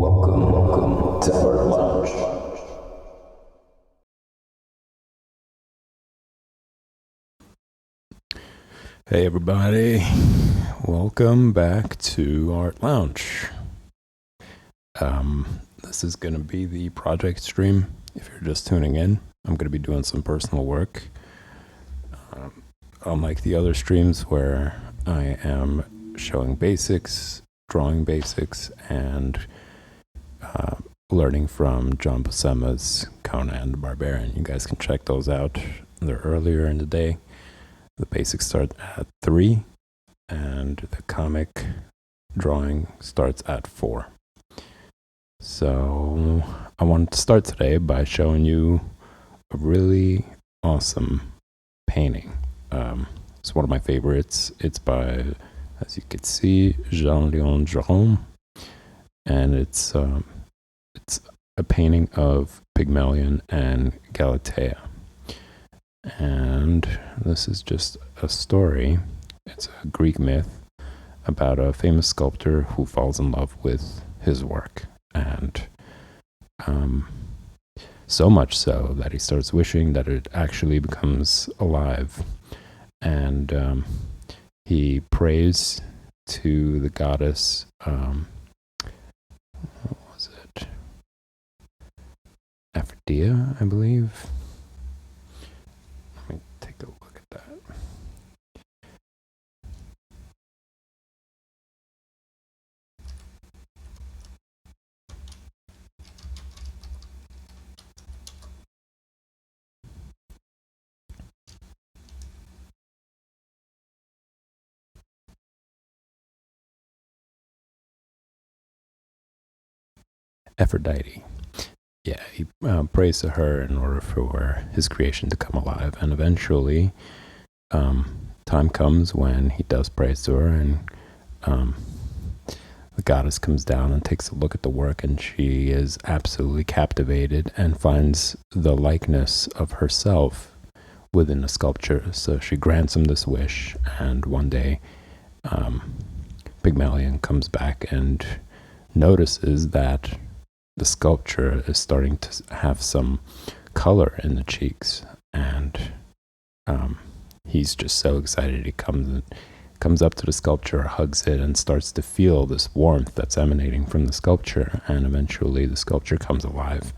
Welcome to Art Lounge. Hey everybody, welcome back to Art Lounge. This is going to be the project stream. If you're just tuning in, I'm going to be doing some personal work. Unlike the other streams where I am showing basics, drawing basics, and learning from John Buscema's Conan the Barbarian. You guys can check those out. They're earlier in the day. The basics start at 3, and the comic drawing starts at 4. So I wanted to start today by showing you a really awesome painting. It's one of my favorites. It's by, as you can see, Jean-Léon Gérôme, and it's a painting of Pygmalion and Galatea. And this is just a story. It's a Greek myth about a famous sculptor who falls in love with his work. And so much so that he starts wishing that it actually becomes alive. And he prays to the goddess, what was it? Aphrodite, I believe. Let me take a look at that. Aphrodite. Yeah, he prays to her in order for his creation to come alive. And eventually, time comes when he does praise to her, and the goddess comes down and takes a look at the work, and she is absolutely captivated and finds the likeness of herself within the sculpture. So she grants him this wish, and one day Pygmalion comes back and notices that the sculpture is starting to have some color in the cheeks, and he's just so excited. He comes up to the sculpture, hugs it, and starts to feel this warmth that's emanating from the sculpture. And eventually the sculpture comes alive,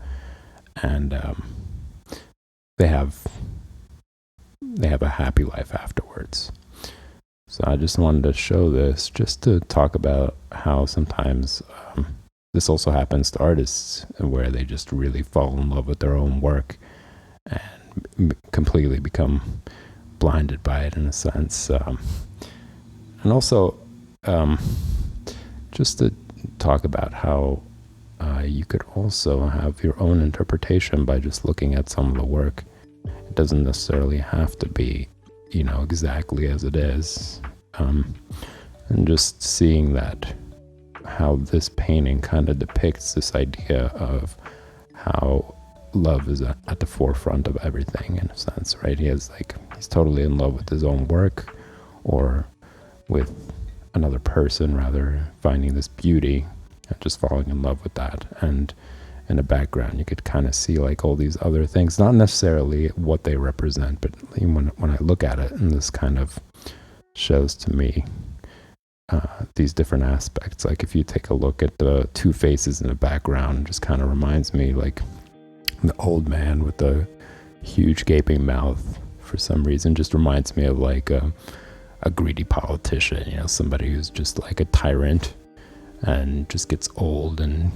and they have a happy life afterwards. So I just wanted to show this just to talk about how sometimes this also happens to artists, where they just really fall in love with their own work and completely become blinded by it, in a sense. And also, just to talk about how you could also have your own interpretation by just looking at some of the work. It doesn't necessarily have to be, exactly as it is. And just seeing that, how this painting kind of depicts this idea of how love is at the forefront of everything, in a sense, right? He's totally in love with his own work, or with another person, rather, finding this beauty and just falling in love with that. And in the background, you could kind of see all these other things, not necessarily what they represent, but when I look at it, and this kind of shows to me these different aspects. Like if you take a look at the two faces in the background, it just kind of reminds me the old man with the huge gaping mouth, for some reason, just reminds me of a greedy politician, somebody who's just like a tyrant and just gets old and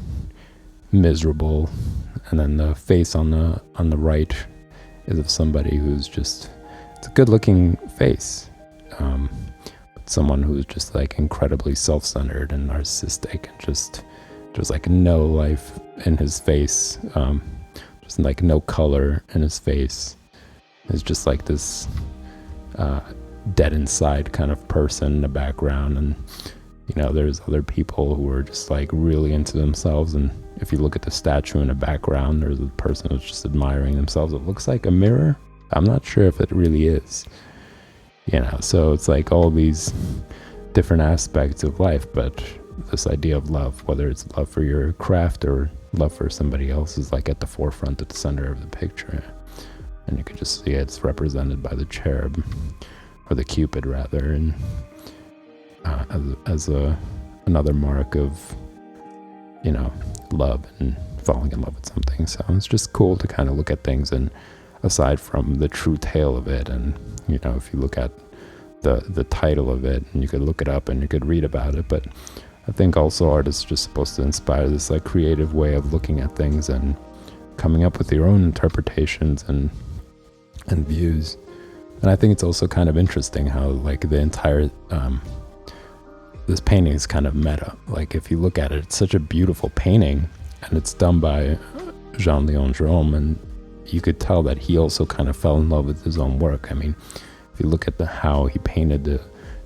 miserable. And then the face on the right is of somebody who's just, it's a good looking face. Someone who's just incredibly self-centered and narcissistic, and just there's no life in his face, just no color in his face. It's just this dead inside kind of person in the background. And there's other people who are just really into themselves, and if you look at the statue in the background, there's a person who's just admiring themselves. It looks like a mirror. I'm not sure if it really is. So it's all these different aspects of life, but this idea of love, whether it's love for your craft or love for somebody else, is like at the forefront, at the center of the picture. And you can just see it's represented by the cherub, or the cupid rather, and as another mark of, love and falling in love with something. So it's just cool to kind of look at things, and aside from the true tale of it, and if you look at the title of it, and you could look it up and you could read about it, but I think also art is just supposed to inspire this like creative way of looking at things and coming up with your own interpretations and views. And I think it's also kind of interesting how like the entire this painting is kind of meta. Like if you look at it, it's such a beautiful painting, and it's done by Jean-Léon Gérôme, and you could tell that he also kind of fell in love with his own work. I mean, if you look at how he painted the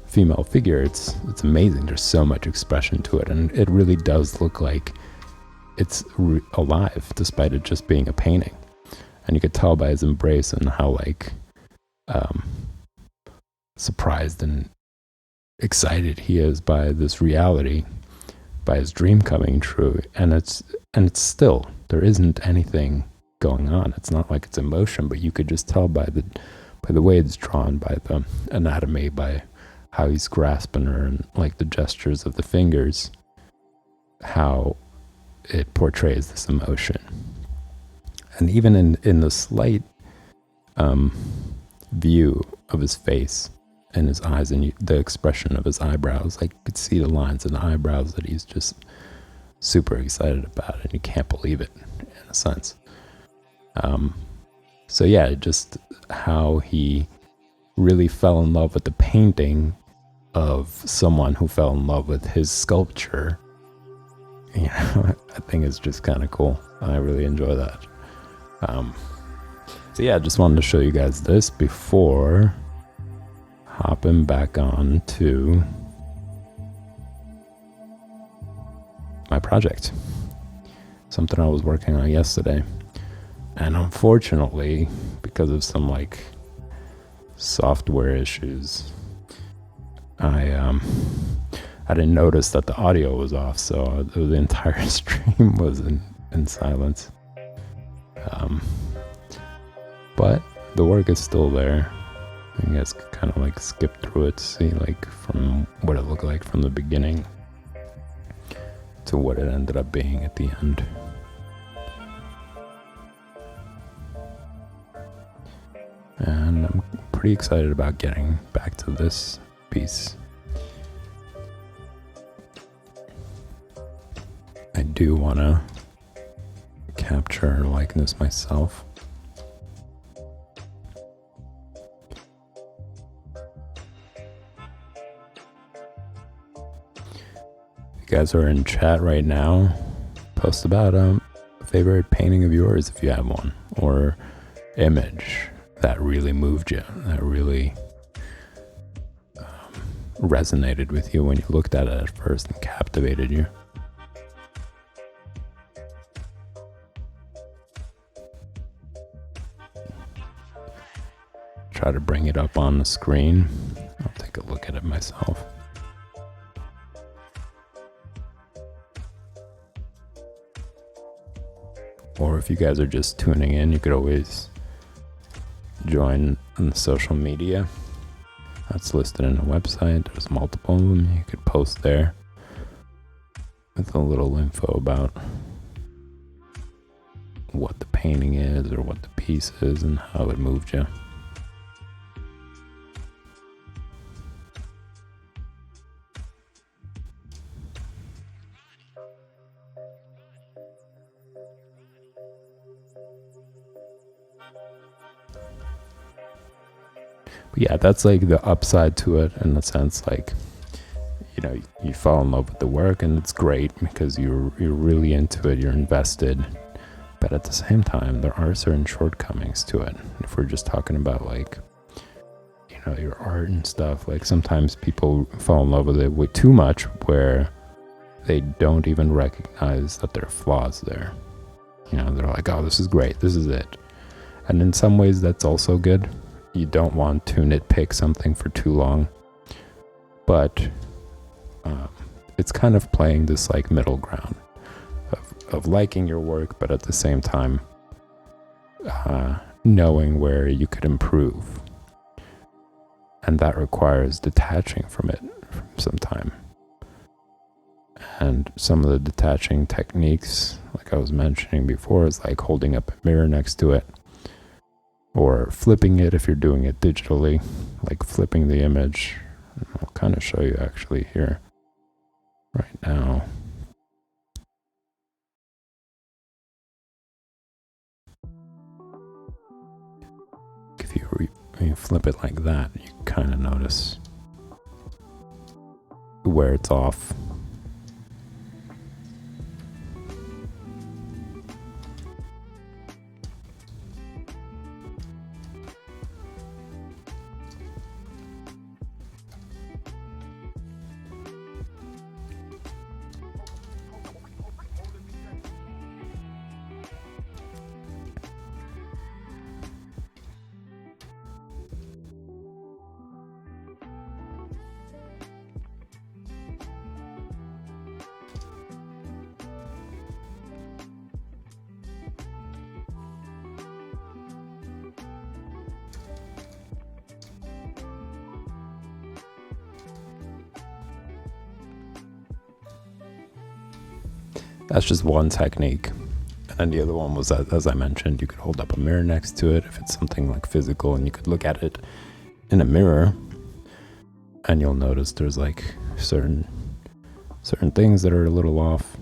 female figure, it's amazing. There's so much expression to it, and it really does look like it's alive, despite it just being a painting. And you could tell by his embrace and how like surprised and excited he is by this reality, by his dream coming true. And it's still, there isn't anything going on. It's not like it's emotion, but you could just tell by the way it's drawn, by the anatomy, by how he's grasping her, and like the gestures of the fingers, how it portrays this emotion. And even in the slight view of his face and his eyes, and the expression of his eyebrows, like you could see the lines in the eyebrows that he's just super excited about it, and you can't believe it in a sense. So yeah, just how he really fell in love with the painting of someone who fell in love with his sculpture. I think it's just kind of cool. I really enjoy that. So yeah, I just wanted to show you guys this before hopping back on to my project. Something I was working on yesterday. And unfortunately, because of some like software issues, I didn't notice that the audio was off, so the entire stream was in silence. But the work is still there. I guess kind of like skip through it to see like from what it looked like from the beginning to what it ended up being at the end. And I'm pretty excited about getting back to this piece. I do want to capture likeness myself. If you guys are in chat right now, post about a favorite painting of yours if you have one, or image that really moved you, that really resonated with you when you looked at it at first and captivated you. Try to bring it up on the screen. I'll take a look at it myself. Or if you guys are just tuning in, you could always join on the social media. That's listed in the website. There's multiple of them. You could post there with a little info about what the painting is or what the piece is and how it moved you. But yeah, that's like the upside to it, in the sense like, you fall in love with the work, and it's great because you're really into it, you're invested. But at the same time, there are certain shortcomings to it. If we're just talking about like, your art and stuff, like sometimes people fall in love with it way too much, where they don't even recognize that there are flaws there. They're like, oh, this is great, this is it. And in some ways that's also good. You don't want to nitpick something for too long, but it's kind of playing this like middle ground of liking your work, but at the same time knowing where you could improve. And that requires detaching from it from some time. And some of the detaching techniques, like I was mentioning before, is like holding up a mirror next to it, or flipping it if you're doing it digitally, like flipping the image. I'll kind of show you actually here right now. If you flip it like that, you kind of notice where it's off. That's just one technique. And the other one was, as I mentioned, you could hold up a mirror next to it if it's something like physical, and you could look at it in a mirror, and you'll notice there's like certain things that are a little off.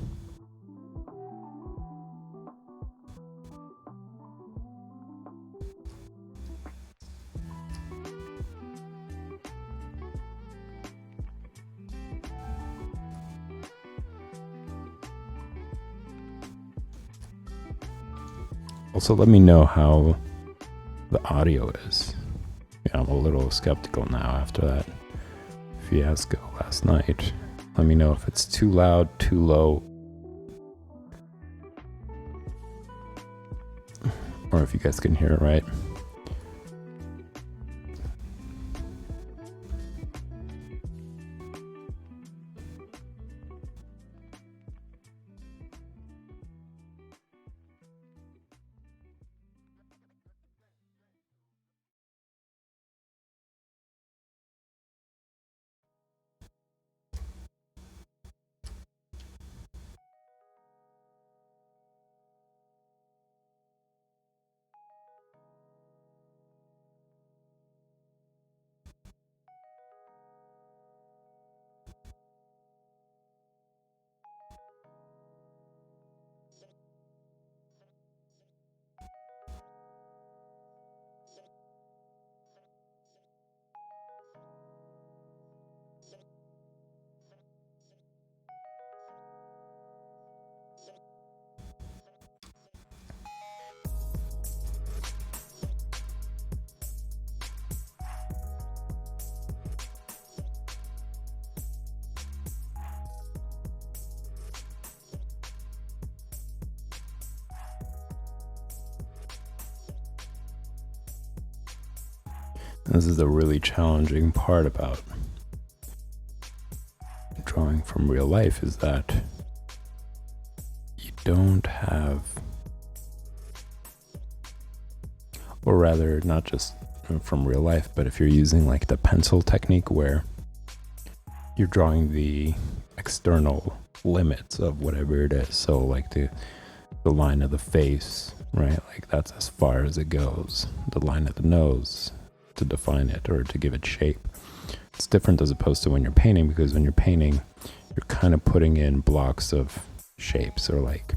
Also, let me know how the audio is. Yeah, I'm a little skeptical now after that fiasco last night. Let me know if it's too loud, too low, or if you guys can hear it right. This is the really challenging part about drawing from real life, is that you don't have, or rather not just from real life, but if you're using like the pencil technique where you're drawing the external limits of whatever it is, so like the line of the face, right? Like that's as far as it goes. The line of the nose, to define it or to give it shape. It's different as opposed to when you're painting, because when you're painting, you're kind of putting in blocks of shapes, or like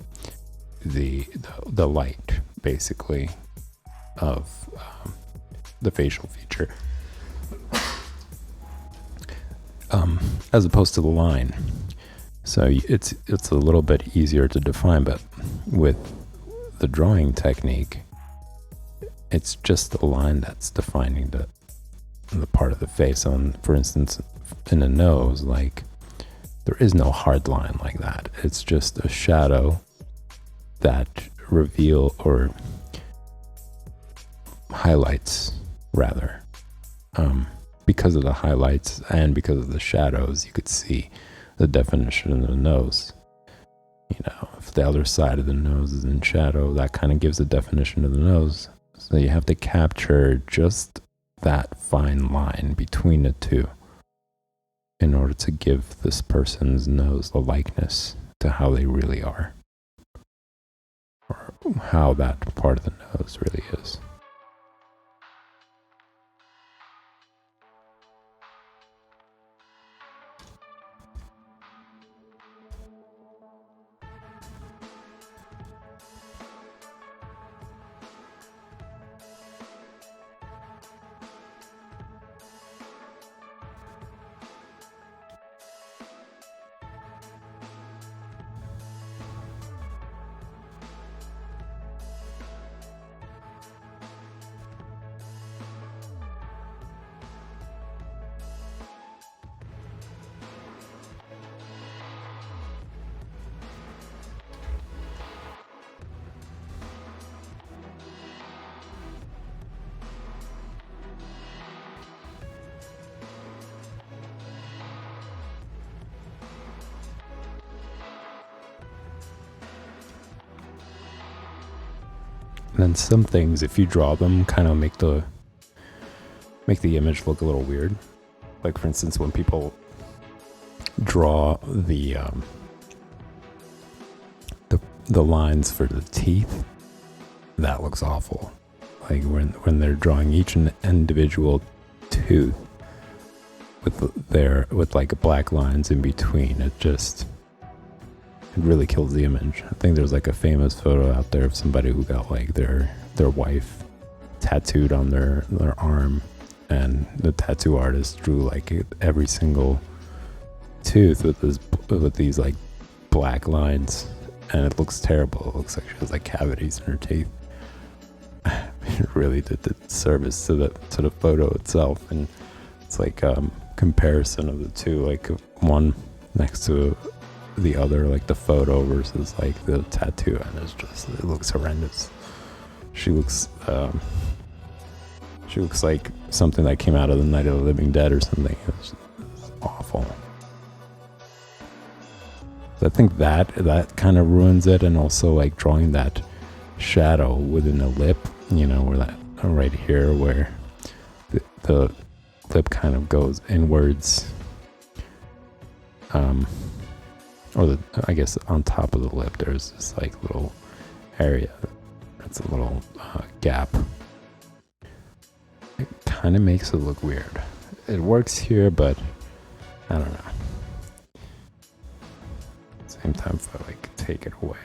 the light, basically, of the facial feature, as opposed to the line. So it's a little bit easier to define, but with the drawing technique, it's just the line that's defining the part of the face. On, for instance, in a nose, like there is no hard line like that. It's just a shadow that reveal or highlights, rather. Because of the highlights and because of the shadows, you could see the definition of the nose. You know, if the other side of the nose is in shadow, that kind of gives a definition of the nose. So you have to capture just that fine line between the two in order to give this person's nose a likeness to how they really are, or how that part of the nose really is. And then some things, if you draw them, kind of make the image look a little weird. Like, for instance, when people draw the lines for the teeth, that looks awful. Like when they're drawing each individual tooth with like black lines in between, it really kills the image. I think there's like a famous photo out there of somebody who got like their wife tattooed on their arm, and the tattoo artist drew like every single tooth with these like black lines, and it looks terrible. It looks like she has like cavities in her teeth. It really did the service to the photo itself, and it's like comparison of the two, like one next to the other, like the photo versus like the tattoo, and it looks horrendous. She looks like something that came out of the Night of the Living Dead or something. It's awful. So I think that kind of ruins it, and also like drawing that shadow within the lip, you know, where that right here where the lip kind of goes inwards, or I guess on top of the lip there's this like little area, it's a little gap. It kind of makes it look weird. It works here, but I don't know. Same time, if I like take it away.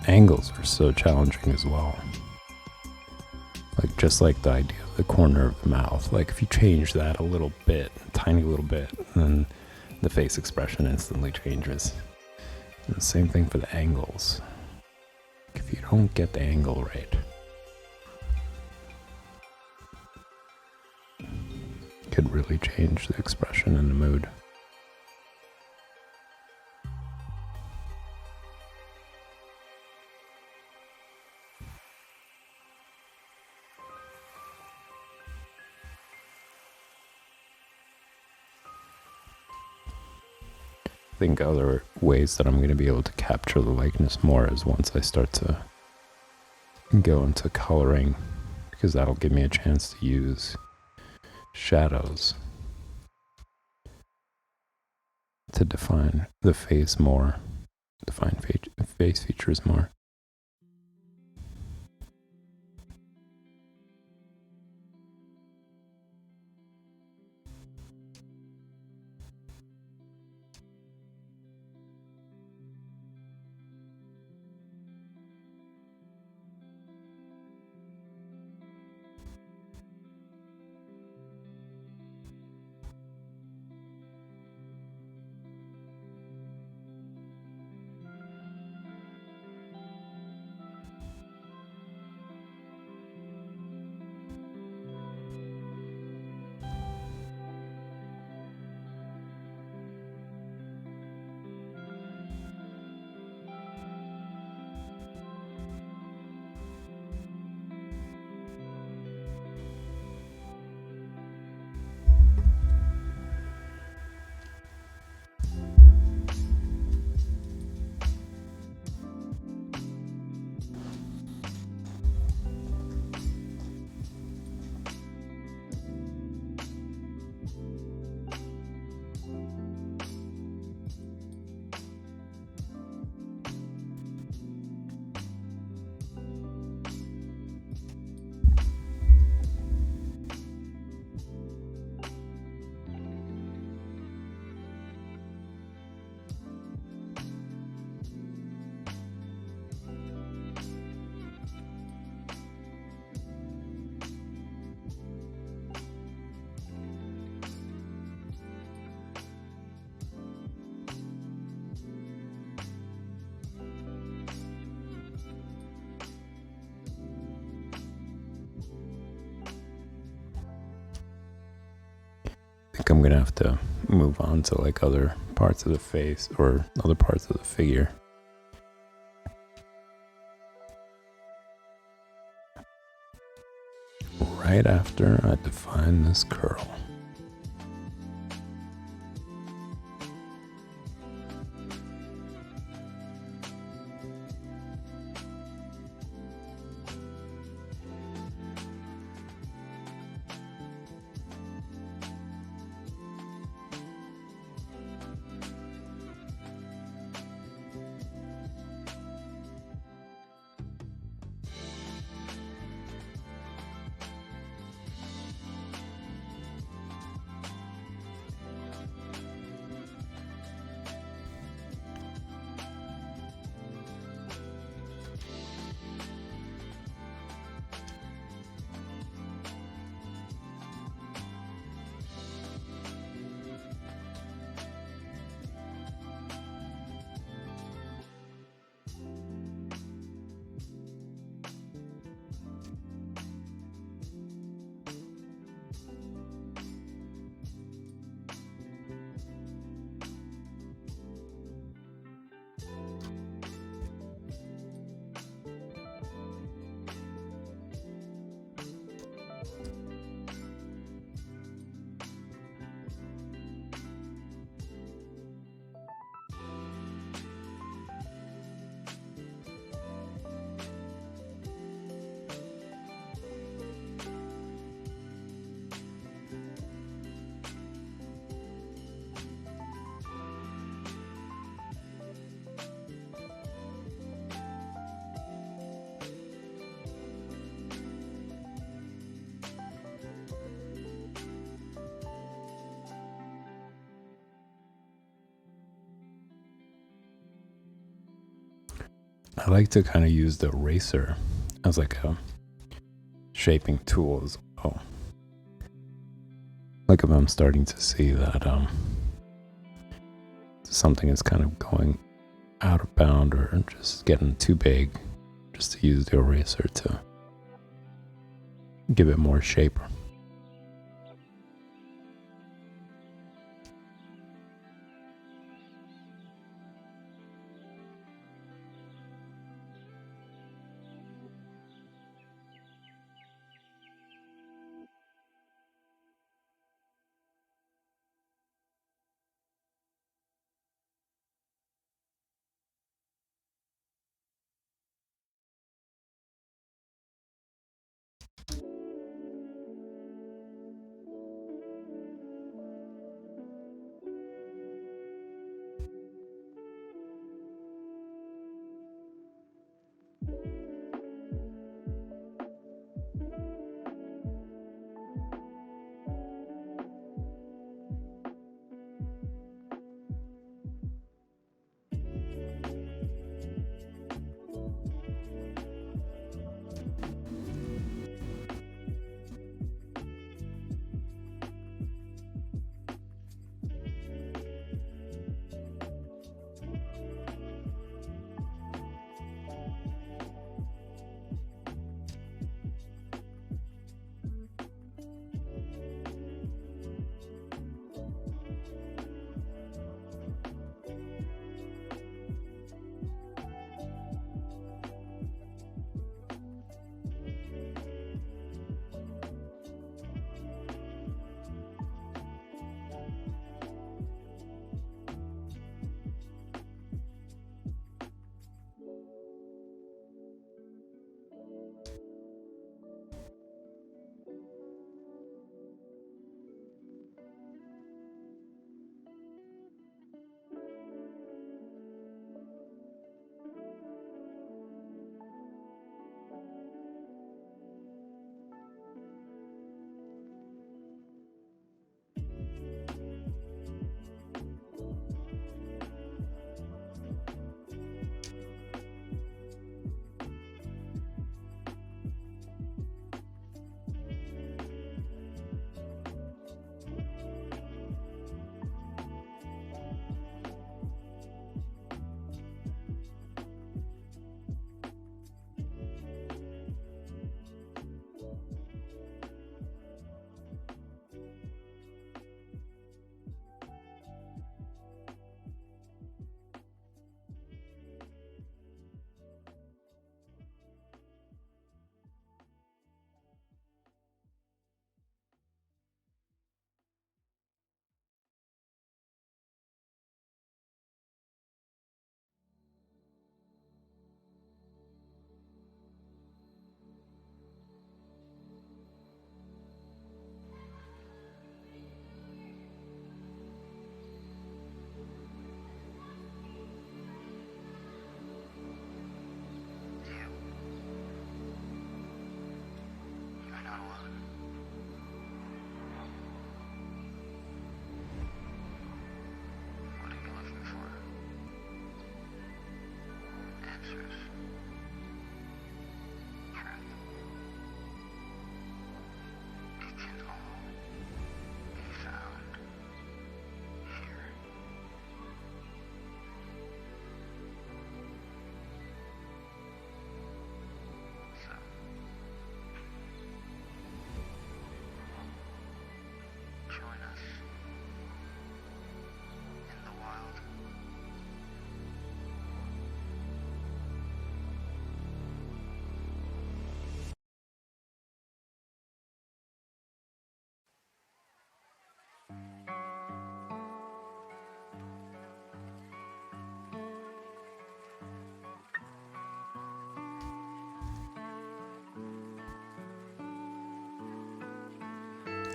Angles are so challenging as well. Like, just like the idea of the corner of the mouth. Like, if you change that a little bit, a tiny little bit, then the face expression instantly changes. And the same thing for the angles. If you don't get the angle right, it could really change the expression and the mood. I think other ways that I'm going to be able to capture the likeness more is once I start to go into coloring, because that'll give me a chance to use shadows to define the face more, define face features more. I think I'm gonna have to move on to like other parts of the face or other parts of the figure. Right after I define this curl. I like to kind of use the eraser as like a shaping tool as well. Like if I'm starting to see that something is kind of going out of bound or just getting too big, just to use the eraser to give it more shape.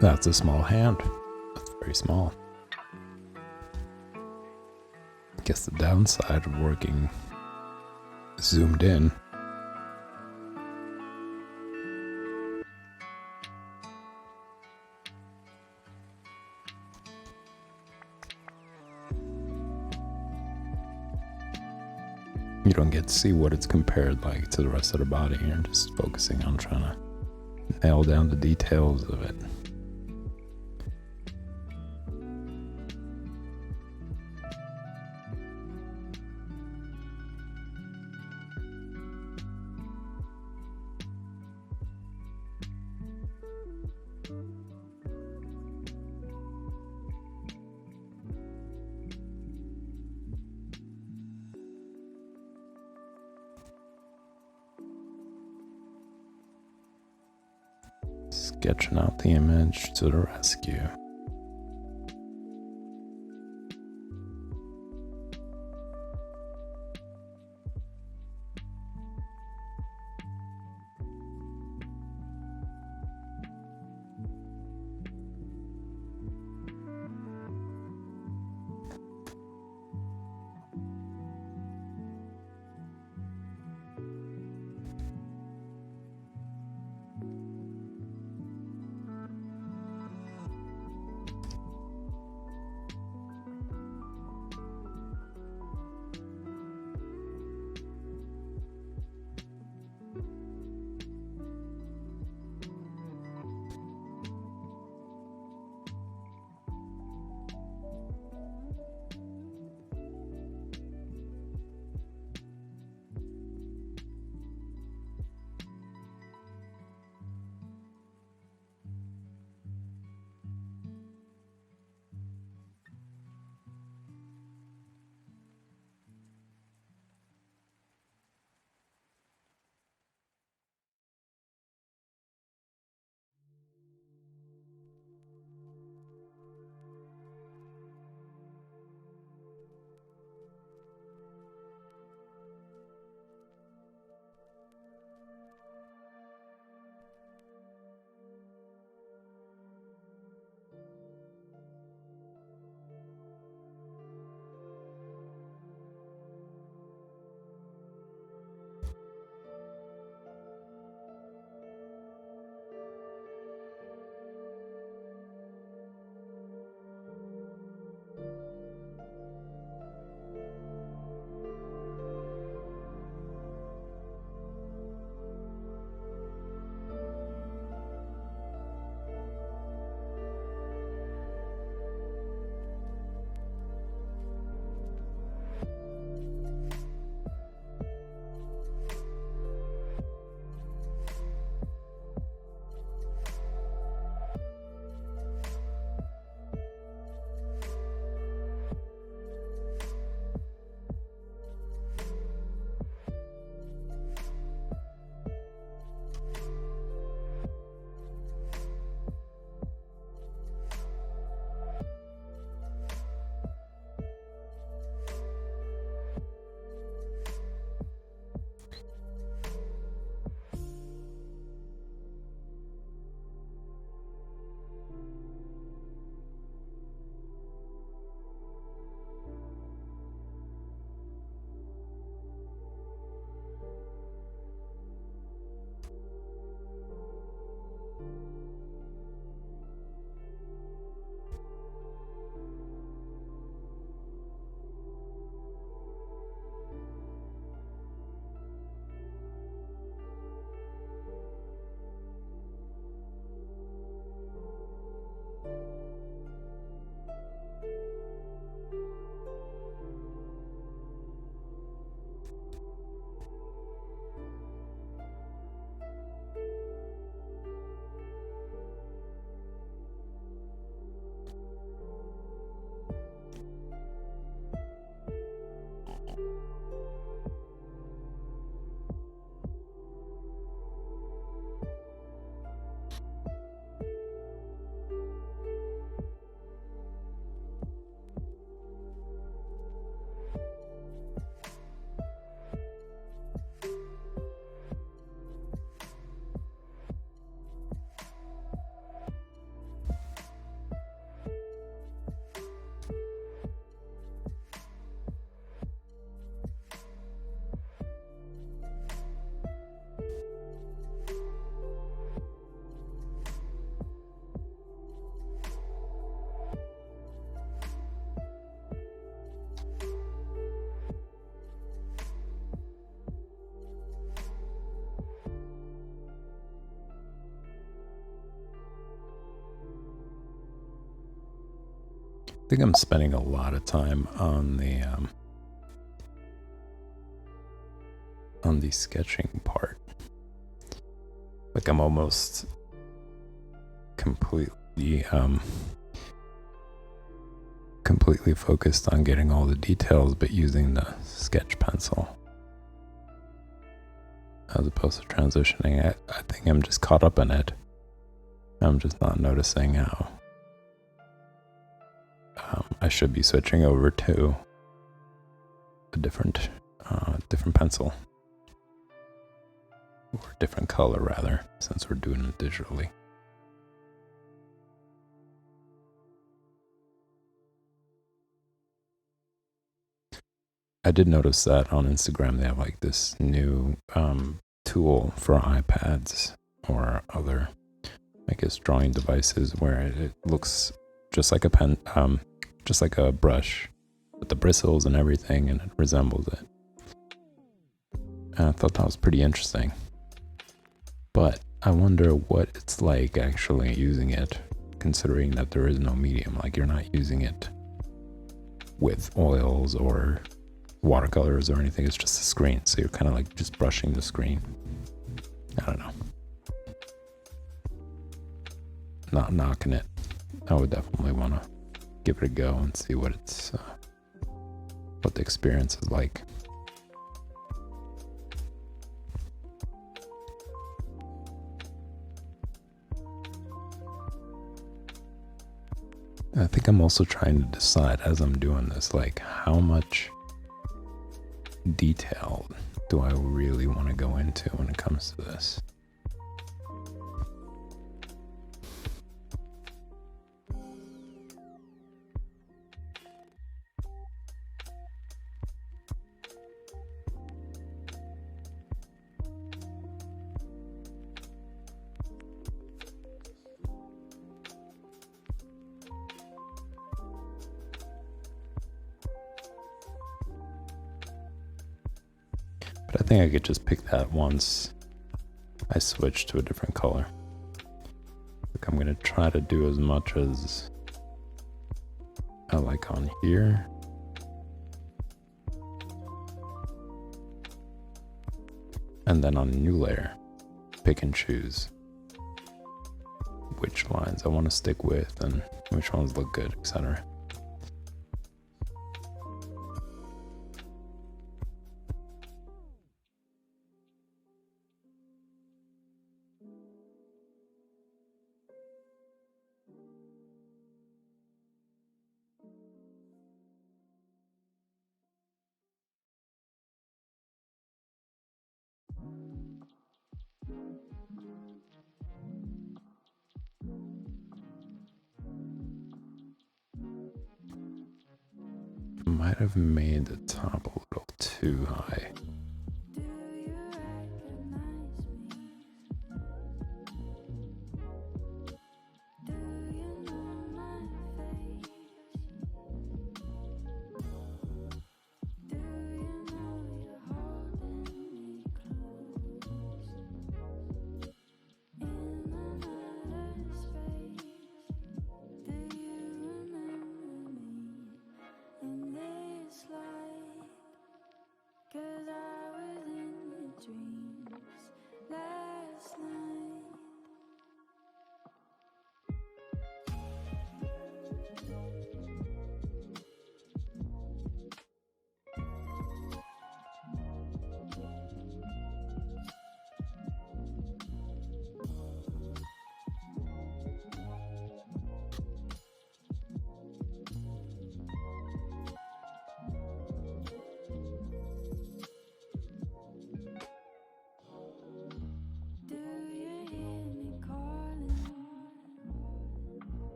That's a small hand. That's very small. I guess the downside of working zoomed in. You don't get to see what it's compared like to the rest of the body. You're just focusing on trying to nail down the details of it. Sketching out the image to the rescue. I think I'm spending a lot of time on the sketching part. Like I'm almost completely completely focused on getting all the details, but using the sketch pencil as opposed to transitioning. I think I'm just caught up in it. I'm just not noticing how I should be switching over to a different pencil, or different color rather, since we're doing it digitally. I did notice that on Instagram they have like this new tool for iPads or other, I guess, drawing devices where it looks just like a pen, just like a brush, with the bristles and everything, and it resembles it. And I thought that was pretty interesting. But I wonder what it's like actually using it, considering that there is no medium. Like you're not using it with oils or watercolors or anything. It's just a screen, so you're kind of like just brushing the screen. I don't know. Not knocking it. I would definitely want to give it a go and see what the experience is like. I think I'm also trying to decide as I'm doing this, like how much detail do I really want to go into when it comes to this. But I think I could just pick that once I switch to a different color. Like I'm gonna try to do as much as I like on here. And then on a new layer, pick and choose which lines I want to stick with and which ones look good, etc. Might have made the top a little too high.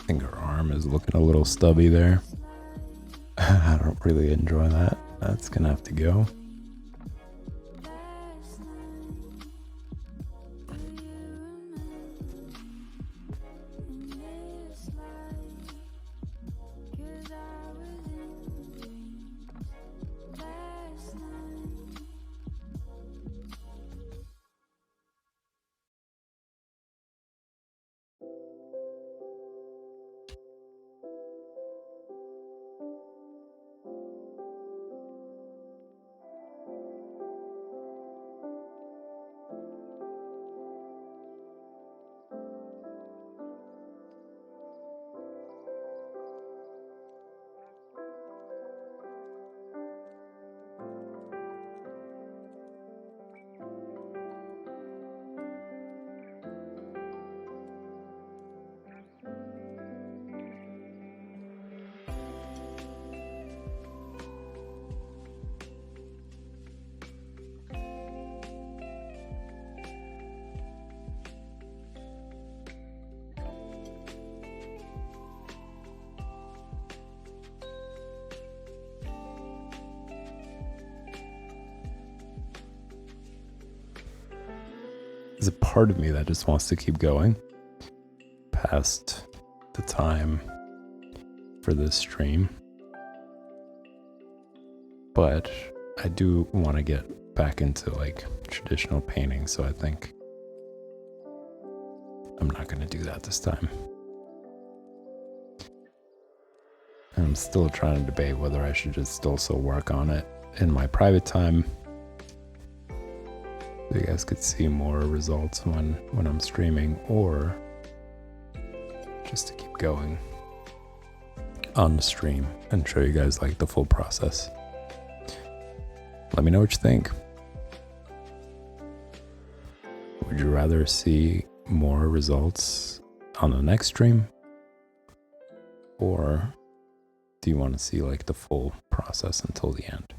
I think her arm is looking a little stubby there. I don't really enjoy that. That's gonna have to go. There's a part of me that just wants to keep going past the time for this stream. But I do want to get back into like traditional painting, so I think I'm not going to do that this time. I'm still trying to debate whether I should just also work on it in my private time, so you guys could see more results when I'm streaming, or just to keep going on the stream and show you guys like the full process. Let me know what you think. Would you rather see more results on the next stream, or do you want to see like the full process until the end?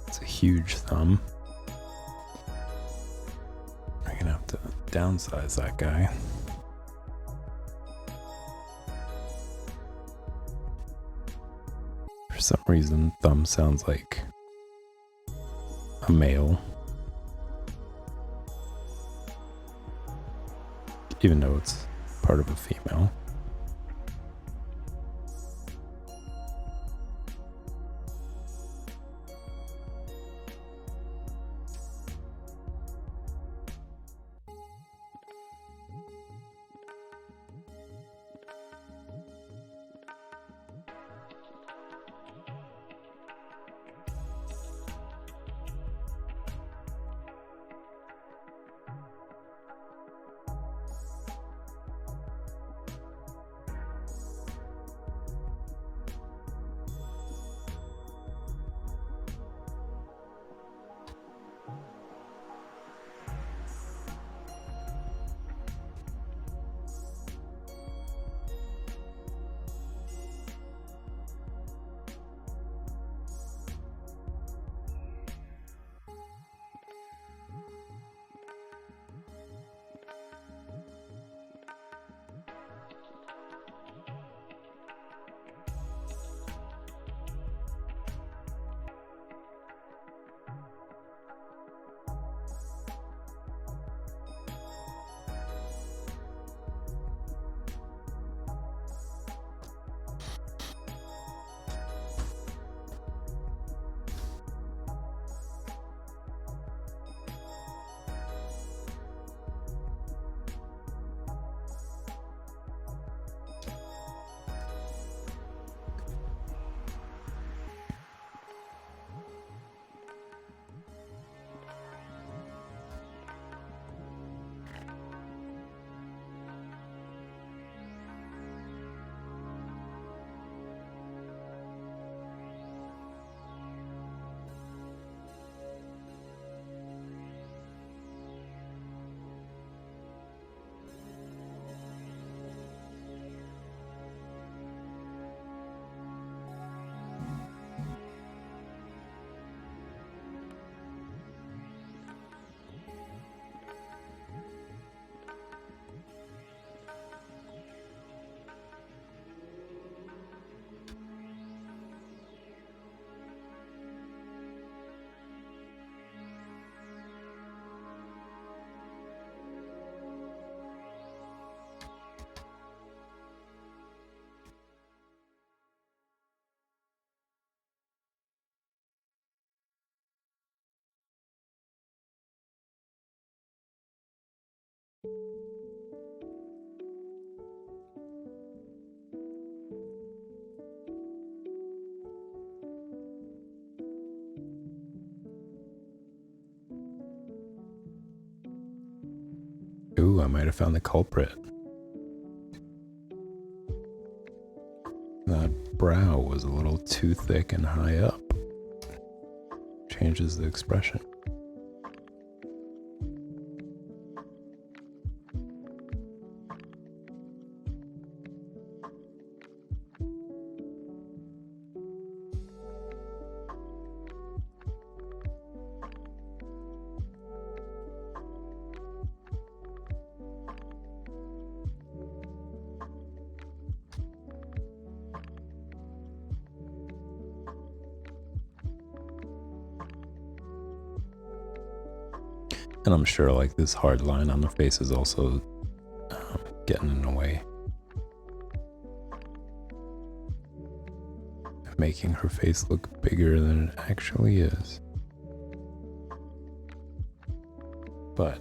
It's a huge thumb. I'm gonna have to downsize that guy. For some reason, thumb sounds like a male, even though it's part of a female. I might have found the culprit. That brow was a little too thick and high up. Changes the expression. And I'm sure like this hard line on the face is also getting in the way. Making her face look bigger than it actually is. But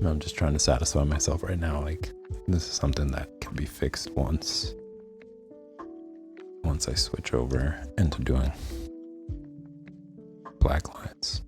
I'm just trying to satisfy myself right now. Like, this is something that can be fixed once I switch over into doing black lines.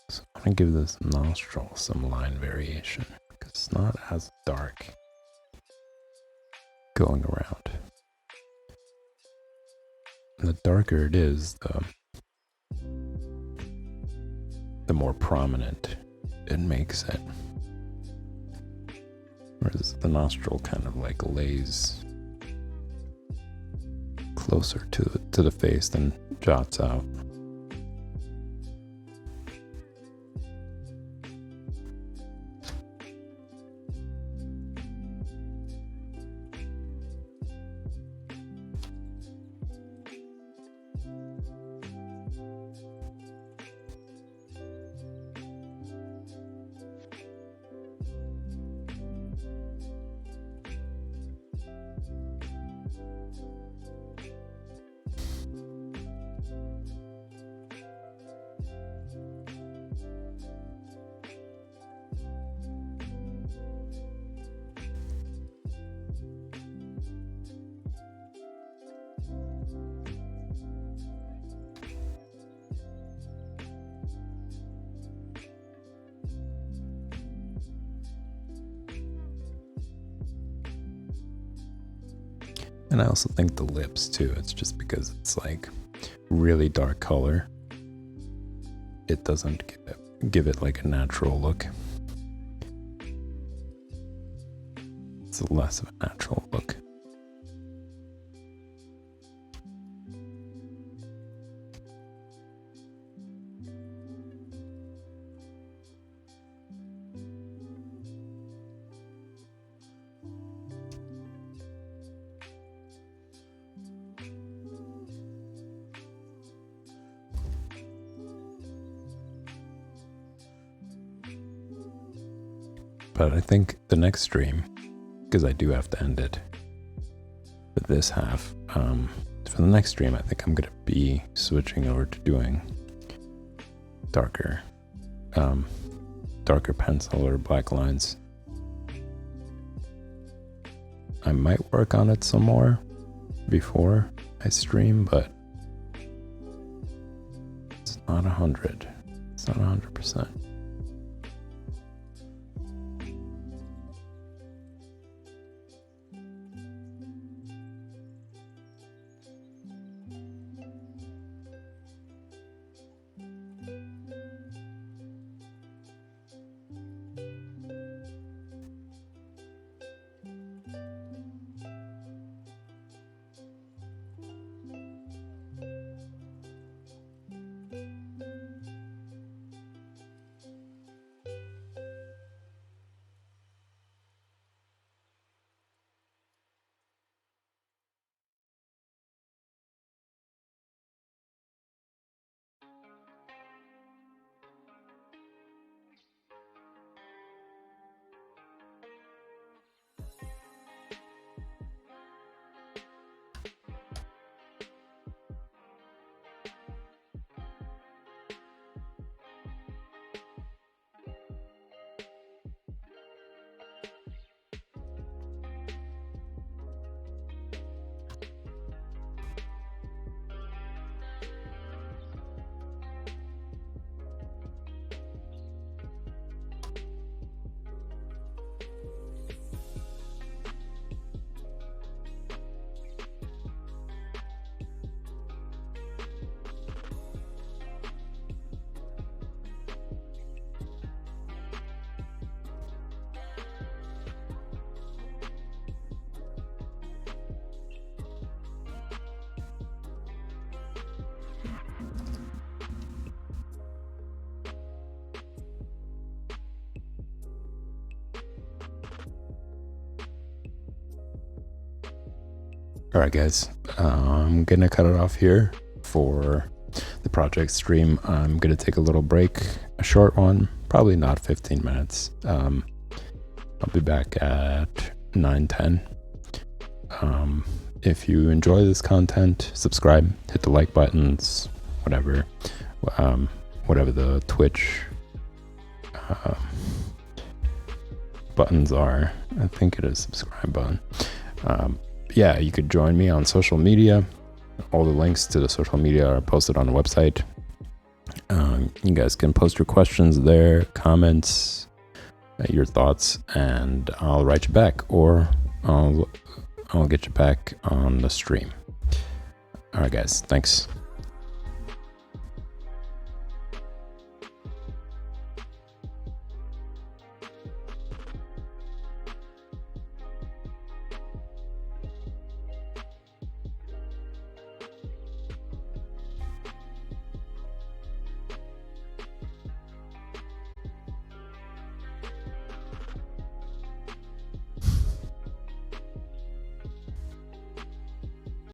So I'm going to give this nostril some line variation because it's not as dark going around. And the darker it is, the more prominent it makes it. Whereas the nostril kind of like lays closer to the face than jots out. And I also think the lips too, it's just because it's like really dark color. It doesn't give it like a natural look. It's less of a natural look. But I think the next stream, because I do have to end it with this half, for the next stream I think I'm going to be switching over to doing darker pencil or black lines. I might work on it some more before I stream, but it's not 100. It's not 100%. All right, guys, I'm gonna cut it off here for the project stream. I'm gonna take a little break, a short one, probably not 15 minutes. I'll be back at 9:10. If you enjoy this content, subscribe, hit the like buttons, whatever the Twitch buttons are. I think it is subscribe button. Yeah, you could join me on social media. All the links to the social media are posted on the website. You guys can post your questions there, comments, your thoughts, and I'll write you back, or I'll get you back on the stream. All right, guys, thanks.